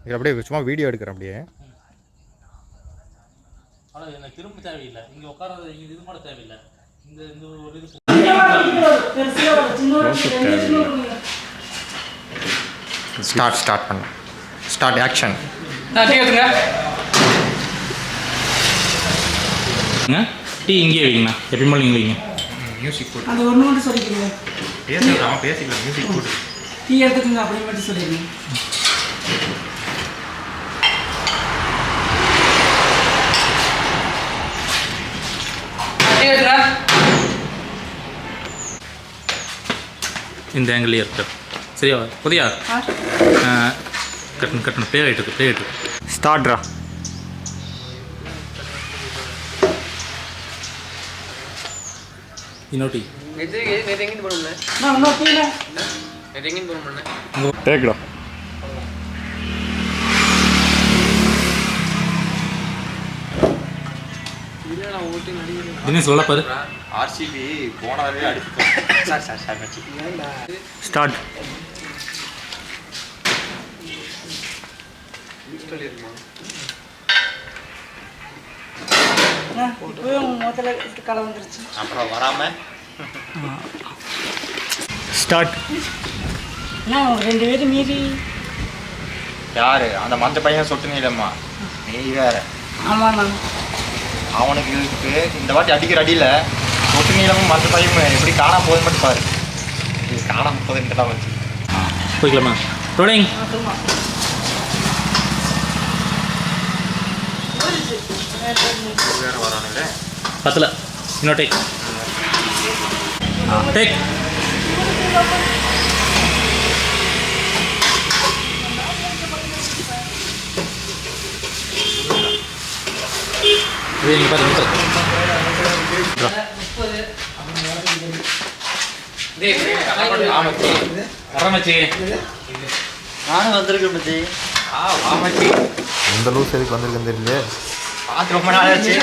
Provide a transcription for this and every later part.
இது அப்படியே சும்மா வீடியோ எடுக்கிறேன் அப்படியே. ஆனால் எனக்கு திரும்ப தேவையில்லை, இங்கே உட்காரது இங்கே இது கூட தேவையில்லை. இந்த இந்த ஒரு இது ஸ்டார்ட் பண்ணலாம். Start action. டீ இங்கே வைங்கண்ணா, எப்பயுமே நீங்கள் வைங்க. மியூசிக் போட்டு அது ஒன்று மட்டும் சொல்லிக்கிறீங்க. பேசிக்கலாம். மியூசிக் போட்டு டீ எடுத்துக்கோங்க அப்படி மட்டும் சொல்லிடுங்க. இந்த ஆங்கிள்லேயே இருக்கு. சரியா புதியா கட்டணும் ப்ளே ஆகிட்டு ஸ்டார்ட்ரா. இன்னொட்டி டேக்டா. தினேஷ் சொல்ல பாரு. ஆர்சிபி போனாலே அடிச்சு ஸ்டார்ட். அப்புறம் வராம ஸ்டார்ட். ரெண்டு பேரும் மீறி யாரு அந்த மஞ்ச பையன் சொட்டு நீலம்மா நீ வேற. ஆமாண்ணா அவனுக்கு இருக்கு இந்த வாட்டி அடிக்கிற அடியில் சொட்டு நீளமும் மற்ற பையன் எப்படி காணாம போகுது மட்டும் பாரு. இது காணாம போகுதுன்னு தான் வச்சு போய்க்கலாமா ரோலிங். வேற வரானுங்க பத்தில் இன்னொரு டேக் டேக். நீங்கள் பாருங்க வரமச்சி. நானும் வந்திருக்கேன் மச்சி. ஆமாச்சி இந்த லூஸ் எதுக்கு வந்திருக்குன்னு தெரியல. பார்த்து ரொம்ப நாள் ஆச்சு.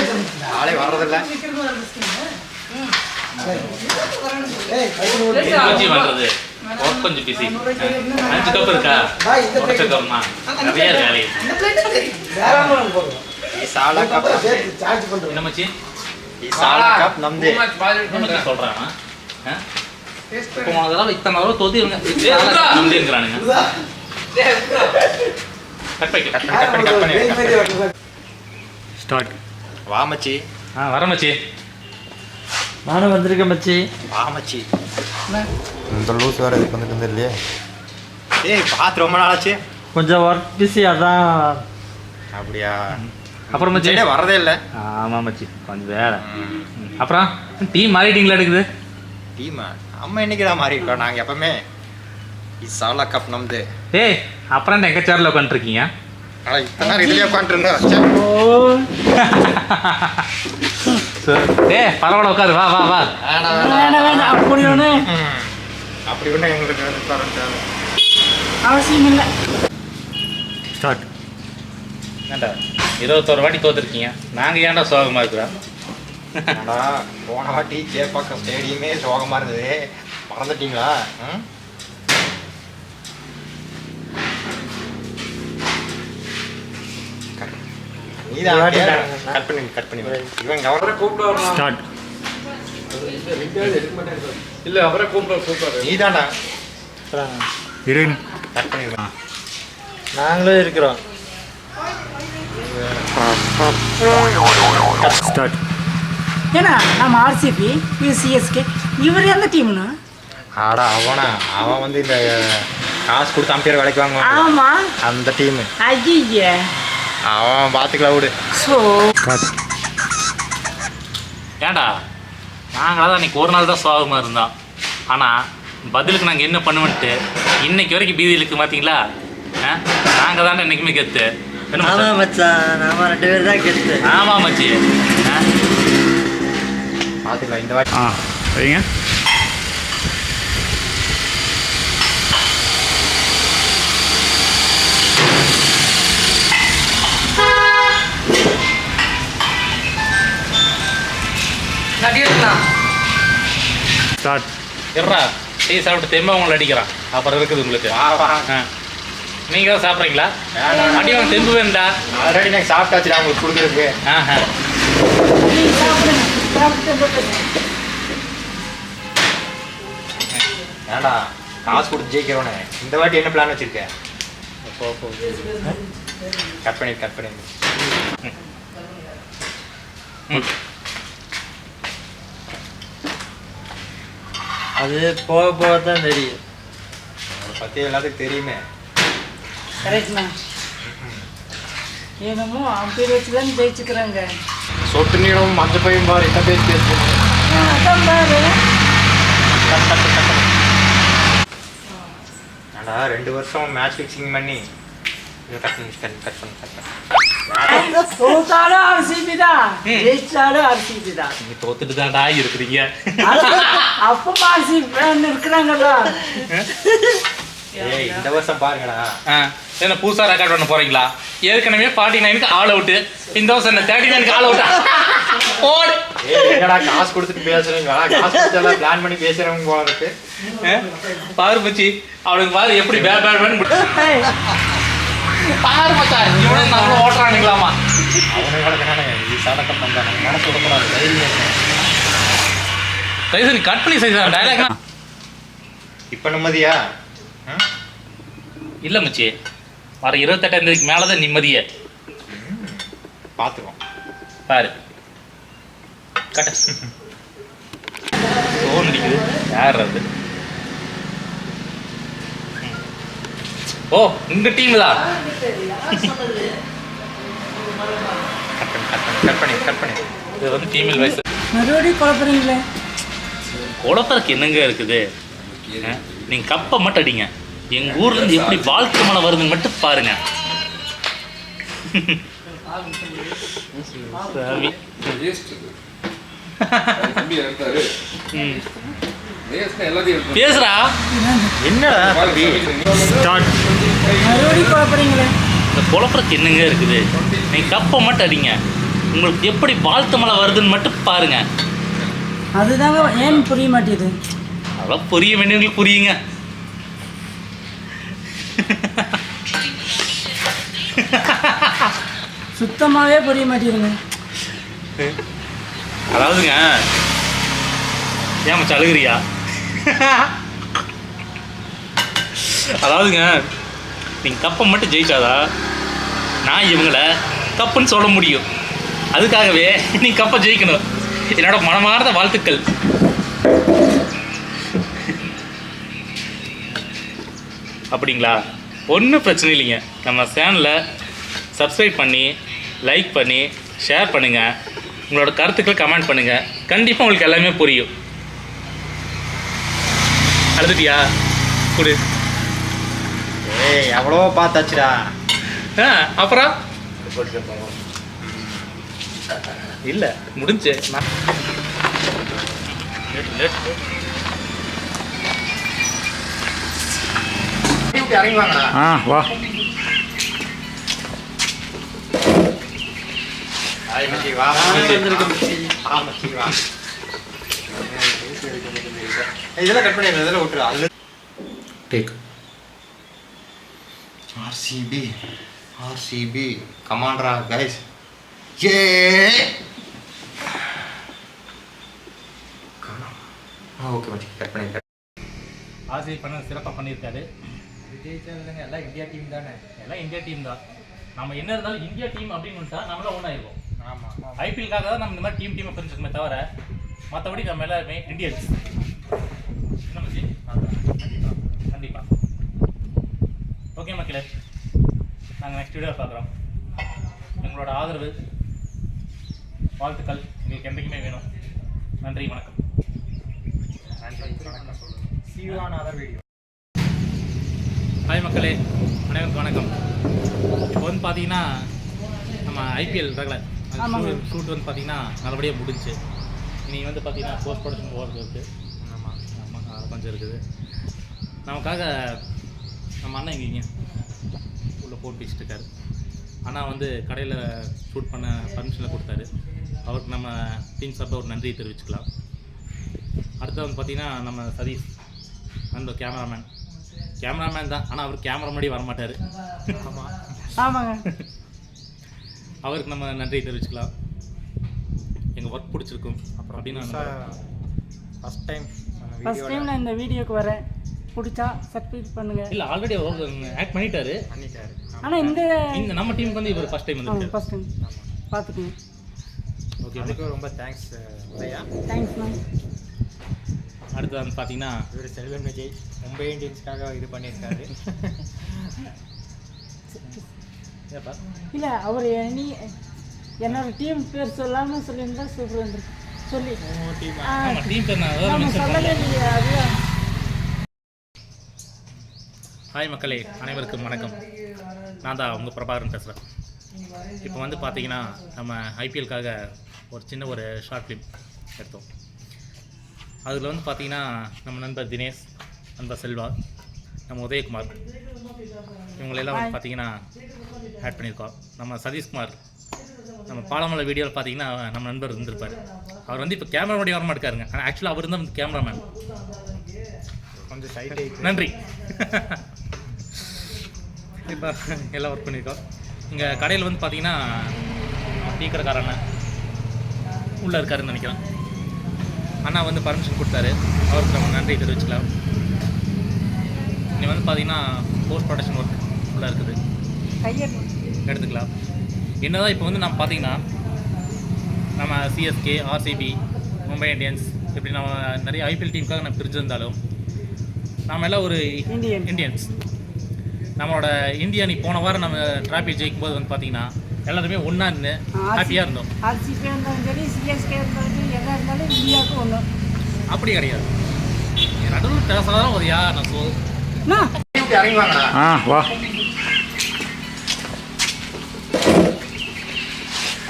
நாளே வர்றதில்ல. பண்ணுறது கொஞ்சம் பிஸி. 5 கப் இருக்கா உடச்ச கப்மா நிறைய வேலை. என்ன மச்சி சொல்கிறான் இப்போ அதெல்லாம் இத்தனை தடவை தோதிருங்க நம்பிங்கிறானுங்க. ஸ்டார்ட். வாமச்சி. வர மச்சி. நானும் வந்திருக்கேன் மச்சி. வாமச்சி இந்த லூஸ் வேறு எதுக்கு வந்துட்டு இல்லையே. ஏய் பார்த்து ரொம்ப நாள் ஆச்சு. கொஞ்சம் ஒர்க் பிஸி அதான். அப்படியா? அப்புறம் மச்சி வரதே இல்லை. ஆமாம் மச்சி கொஞ்சம் வேலை. அப்புறம் டீம் மாறிட்டீங்களா எடுக்குது? டீமா நம்ம என்னைக்கு தான் மாறி இருக்கோம். நாங்கள் எப்பவுமே இசாலா கப் நம்பது. ஏய் அப்புறம் எங்கள் சேரில் உட்காந்துருக்கீங்க? இத்தனை நேரம் இதுலேயே உட்காந்துருந்தேன். ஏ பரவாயில்ல உட்காரு. வா வா வா. அப்படி ஒன்று அப்படி ஒன்று எங்களுக்கு அவசியம் இல்லை. ஸ்டார்ட். ஏண்டா 21 வாட்டி தோத்துருக்கீங்க, நாங்கள் ஏன்டா சோகமாக இருக்கிறோம்? போன வாட்டி சேப்பாக்கம் ஸ்டேடியமே சோகமாக இருந்தது, மறந்துட்டீங்களா? கட் பண்ணி இவங்க அவரை கூப்பிட்டு ஸ்டார்ட். இல்லை அவரை கூப்பிட்டு நீதாண்டா இருங்க. கட் பண்ணிடுவேன். நாங்களும் இருக்கிறோம். ஸ்டார்ட். ஏன்னா நம்ம ஆர்சிபி இது சிஎஸ்கே இவர் எந்த டீம்னா? ஆடா அவன் வந்து இந்த காசு கொடுத்து அம்பையர் வேலைக்கு வாங்குவான். ஆமாம் அந்த டீமு. ஐய அவன் பார்த்துக்கலாம் விடு. ஸோ ஏண்டா நாங்களாம் தான் அன்றைக்கி ஒரு நாள் தான் சோகமாக இருந்தோம். ஆனால் பதிலுக்கு நாங்கள் என்ன பண்ணுவோன்ட்டு இன்னைக்கு வரைக்கும் பீதியில் இருக்குது பார்த்தீங்களா? நாங்கள் தானே என்றைக்குமே கெத்து. ஆமாம் மச்சான், நாம 2 பேர் தான் கெத்து. ஆமாம் மச்சி. பார்த்துக்கலாம் இந்த வாட்டி. வைங்க. ஸ்டார்ட். எர்றா டீ சாப்பிட்டு தெம்ப உங்களை அடிக்கிறான். அப்புறம் இருக்குது உங்களுக்கு. வா வா. நீங்க தான் சாப்பிட்றீங்களா? அடி வாங்க தெம்பு வேண்டா. ஆல்ரெடி நான் சாப்பிட்டாச்சுடா உங்களுக்கு கொடுக்குறதுக்கு. ஆஹா. நீங்க சாப்பிடுங்க. சாப்பிட்டு போட்டுங்க. ஏன்டா காசு கொடுத்து ஜெயிக்கிறவனே இந்த வாட்டி என்ன பிளான் வச்சிருக்க? கட் பண்ணி அது போக போக தான் தெரியும். அதை பற்றி எல்லாத்துக்கும் தெரியுமே. கரெக்ட்ண்ணா. என்னமோ அம்பேர் வச்சு தான் ஜெயிச்சுக்கிறாங்க. சொட்டு நீளமும் மஞ்சள் பையும் பாரு என்ன பேச்சு பேசுறீங்க. அதான் பாரு. ஏன்டா 2 வருஷம் மேட்ச் ஃபிக்ஸிங் பண்ணி கட் பண்ணு. தோத்தாலும் ஆர்சிபி தான், ஜெயிச்சாலும் ஆர்சிபி தான். நீங்க தோத்துட்டு தான்டா இருக்கிறீங்க. அப்ப ஆர்சிபி ஃபேன் இருக்கிறாங்கல்ல. ஏய் இந்த வருஷம் பாருங்கடா. என்ன புதுசா ரெக்கார்ட் பண்ண போறீங்களா? ஏற்கனவே 49க்கு ஆல் அவுட். இந்த வருஷம் என்ன 39க்கு ஆல் அவுட்டா? போடு. ஏய் என்னடா காசு கொடுத்துட்டு பேசுறீங்களா? காசு கொடுத்து பிளான் பண்ணி பேசுறவங்க போல இருக்கு. பாரு மச்சி, அவனுக்கு பாரு எப்படி பாரு மச்சான், இவனும் நம்மளும் ஓட்டுறானுங்களாமா. அவனோட இது சடக்கம் பண்ணாங்க. மனசு விடக்கூடாது. தைசன் கட் பண்ணி செய்தான் டைலாக். இப்போ நிம்மதியா? இல்ல மச்சி, வர 28ஆம் தேதிக்கு மேலதான் நிம்மதியே. பார்த்துருவோம் பாரு கட்ட ஃபோன் அடிக்குது. யார் அது? ஓ உங்க டீம் தான். கட் பண்ணி இது வந்து டீமில் வயசு மறுபடியும் குழப்பறீங்களே. குழப்பறதுக்கு என்னங்க இருக்குது? நீங்க கப்பை மட்டும் அடிங்க. எங்க ஊர்ல இருந்து எப்படி வாழ்க்கை மழை வருதுன்னு மட்டும் பாருங்க. பேசுறா என்னடா தம்பி? மறுபடியும் குழப்பறீங்களே. இந்த குழப்பறதுக்கு என்னங்க இருக்குது? நீங்க கப்பை மட்டும் அடிங்க. உங்களுக்கு எப்படி வாழ்த்து மழை வருதுன்னு மட்டும் பாருங்க. அதுதாங்க ஏன் புரிய மாட்டேது. அதெல்லாம் புரிய வேண்டியவங்களுக்கு புரியுங்க. சுத்தமாவே புரிய மாட்டேதுங்க. அதாவதுங்க, ஏன் மச்சான் அழுகுறியா? அதாவதுங்க, நீங்க கப்பை மட்டும் ஜெயிச்சாதா நான் இவங்களை கப்புன்னு சொல்ல முடியும். அதுக்காகவே நீ கப்பை ஜெயிக்கணும். என்னோட மனமார்ந்த வாழ்த்துக்கள். அப்படிங்களா? ஒன்றும் பிரச்சனை இல்லைங்க. நம்ம சேனலை சப்ஸ்கிரைப் பண்ணி லைக் பண்ணி ஷேர் பண்ணுங்கள். உங்களோட கருத்துக்கள் கமெண்ட் பண்ணுங்கள். கண்டிப்பாக உங்களுக்கு எல்லாமே புரியும். அழுதுட்டியா? கொடு. ஏய் எவ்வளோ பார்த்தாச்சுடா. அப்புறம் இல்லை முடிஞ்சு இறங்கி வாங்கடா. வா. வா. இதெல்லாம் கட் பண்ணி இதெல்லாம் விட்டுரு. அல்ல டேக். ஆர்சிபி கமாண்டரா கைஸ். ஏ ஓகே மச்சி கட் பண்ணி. ஆர்சிபி பண்ண சிறப்பாக பண்ணியிருக்காரு. விஜய் இல்லைங்க, எல்லாம் இந்தியா டீம் தானே. எல்லாம் இந்தியா டீம் தான். நம்ம என்ன இருந்தாலும் இந்தியா டீம் அப்படின்னு வந்துட்டா நம்மளாம் ஒன்றாயிருவோம். ஆமாம். ஐபிஎல்காக தான் நம்ம இந்த மாதிரி டீமை பிரிஞ்சுக்கமே தவிர மற்றபடி நம்ம எல்லாருமே இந்தியன்ஸ். என்ன மச்சி? கண்டிப்பாக. ஓகே மக்களே, நாங்கள் நெக்ஸ்ட் வீடியோ பார்க்குறோம். எங்களோட ஆதரவு வாழ்த்துக்கள் எங்களுக்கு என்றைக்குமே வேணும். நன்றி, வணக்கம். See you on other video. Hi மக்களே, அனைவருக்கும் வணக்கம். இப்போ வந்து பார்த்தீங்கன்னா நம்ம ஐபிஎல் ரெகுலர் ஷூட் வந்து பார்த்தீங்கன்னா நல்லபடியாக முடிஞ்சு. இனி வந்து பார்த்தீங்கன்னா போஸ்ட் ப்ரொடக்ஷன் போகிறது இருக்குது. ஆமாம் அது கொஞ்சம் இருக்குது. நமக்காக நம்ம அண்ணன் இங்கே உள்ளே போட்டு வச்சுட்டு இருக்காரு. அண்ணா வந்து கடையில் ஷூட் பண்ண பர்மிஷனில் கொடுத்தாரு. அவருக்கு நம்ம டீம் சார்பாக ஒரு நன்றியை தெரிவிச்சுக்கலாம். அடுத்து வந்து பார்த்திங்கன்னா நம்ம சதீஷ் அந்த கேமராமேன் கேமராமேன் தான், ஆனால் அவர் கேமரா முன்னாடி வரமாட்டார். ஆமாங்க. அவருக்கு நம்ம நன்றி தெரிவிச்சுக்கலாம். எங்கள் ஒர்க் பிடிச்சிருக்கும் அப்புறம் அப்படின்னு நான் ஃபஸ்ட் டைம் ஃபர்ஸ்ட் டைம் நான் இந்த வீடியோக்கு வரேன். பிடிச்சா சப்ஸ்கிரைப் பண்ணுங்க. இல்லை ஆல்ரெடி ஆக்ட் பண்ணிட்டாரு. ஆனால் இந்த நம்ம டீமுக்கு வந்து இவர் ஃபர்ஸ்ட் டைம் வந்து ஃபர்ஸ்ட் டைம் பார்த்துக்கோங்க. ஓகே, அதுக்கு ரொம்ப தேங்க்ஸ் உதயா. Thanks ma'am. அடுத்து வந்து பார்த்தீங்கன்னா இவர் செல்வன் விஜய் மும்பை இந்தியன்ஸ்க்காக இது பண்ணியிருக்காரு. ஏப்பா இல்லை அவர் நீ என்னோட டீம் பேர் சொல்லாமல் சொல்லியிருந்தா சூப்பர் வந்துருக்கு. சொல்லி ஆமாம் டீம் பேர் நான் நம்ம சொல்லவே இல்லையே. அதுதான். ஹாய் மக்களே, அனைவருக்கும் வணக்கம். நான் தான் உங்கள் பிரபாகரன் பேசுகிறேன். இப்போ வந்து பார்த்தீங்கன்னா நம்ம ஐபிஎல்காக ஒரு சின்ன ஒரு ஷார்ட் ஃபிலிம் எடுத்தோம். அதில் வந்து பார்த்தீங்கன்னா நம்ம நண்பர் தினேஷ், நண்பர் செல்வா, நம்ம உதயகுமார் இவங்களெல்லாம் வந்து பார்த்தீங்கன்னா ஆட் பண்ணியிருக்கோம். நம்ம சதீஷ்குமார் நம்ம பாலமலை வீடியோவில் பார்த்தீங்கன்னா நம்ம நண்பர் இருந்திருப்பார். அவர் வந்து இப்போ கேமரா முன்னாடி வர மாட்டேக்காருங்க. ஆனால் ஆக்சுவலாக அவர் தான் கேமராமேன். கொஞ்சம் சைட்டை நன்றி. இப்போ எல்லாம் ஒர்க் பண்ணியிருக்கோம். இங்கே கடையில் வந்து பார்த்தீங்கன்னா டீ கடைக்கார அண்ணன் உள்ளே இருக்காருன்னு நினைக்கிறேன். அண்ணா வந்து பர்மிஷன் கொடுத்தாரு, அவருக்கு நம்ம நன்றி தெரிவிச்சுக்கலாம். இங்கே வந்து பார்த்தீங்கன்னா போஸ்ட் ப்ரொடக்ஷன் ஒர்க் உள்ளே இருக்குது, எடுத்துக்கலாம். என்னதான் இப்போ வந்து நம்ம பார்த்தீங்கன்னா நம்ம சிஎஸ்கே, ஆர்சிபி, மும்பை இந்தியன்ஸ் இப்படி நம்ம நிறைய ஐபிஎல் டீமுக்காக நம்ம பிரிஞ்சிருந்தாலும் நாம் எல்லாம் ஒரு இந்தியன்ஸ். நம்மளோட இந்தியா அணி போன வாரம் நம்ம டிராஃபி ஜெயிக்கும் போது வந்து பார்த்தீங்கன்னா எல்லாருமே ஒன்றா இருந்து ஹாப்பியாக இருந்தோம். ஆர்சிபி இருந்தாலும் சரி, சிஎஸ்கே இருந்தாலும் சரி, எதாக இருந்தாலும் இந்தியாவுக்கு ஒன்று. அப்படி கிடையாது. நடுவில் பேசாதான் ஒரு யார் நான் இறங்கி வாங்கடா. வா.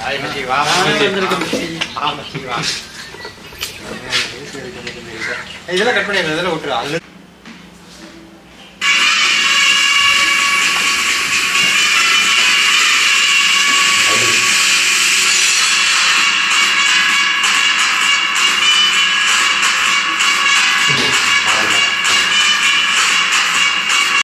ஹாய் மச்சி, வா. இதெல்லாம் கட் பண்ணி இதெல்லாம் விட்டுரு.